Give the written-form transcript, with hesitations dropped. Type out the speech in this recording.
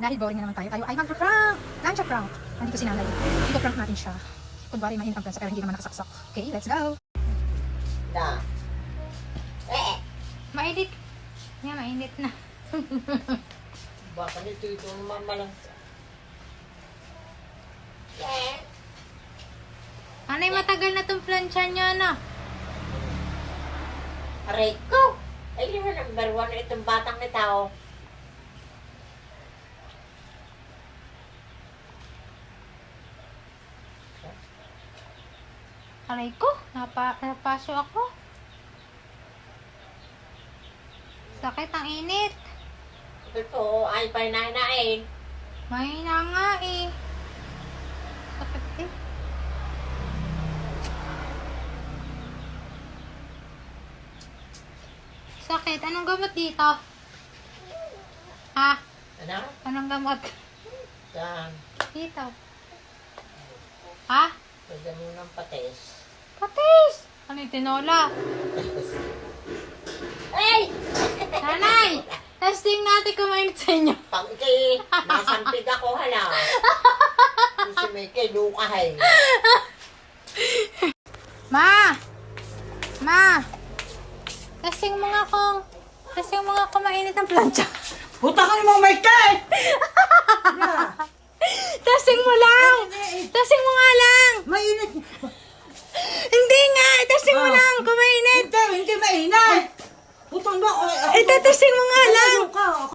Dahil boring na naman tayo ay mag-prank. Plancha prank. Nandito si nanay. Ito prank natin siya. Kunwari mainit ang plancha pero hindi naman nakasaksak. Okay, let's go. Da. Mainit. Nga, mainit na. Baka nito itong mamalang. Anay, matagal na tong plancha niya na. Aray ko! Ay, naman number 1 itong batang na tao. Aray ko, napaso ako. Sakit ang init. Ito, ay pa hinahin. Mahina nga eh. Sakit eh. Sakit. Anong gamot dito? Ha? Ano? Anong gamot? Saan? Dito. Ha? Pwede mo ng patis. Patis! Ano yung tinola? Ay! Nanay! Testing natin kung mainit sa inyo. Pag ikay, nasampig ako hala. Si Mickey, lukahay. Ma! Ma! Testing mo nga kung mainit ang plancha. Hutakan mo, Michael! Testing mo lang! Testing mo nga lang! Mainit! Hindi nga! Testing mo lang kung mainit! Hindi mainit! Putang ba? Testing mo nga lang! Ka.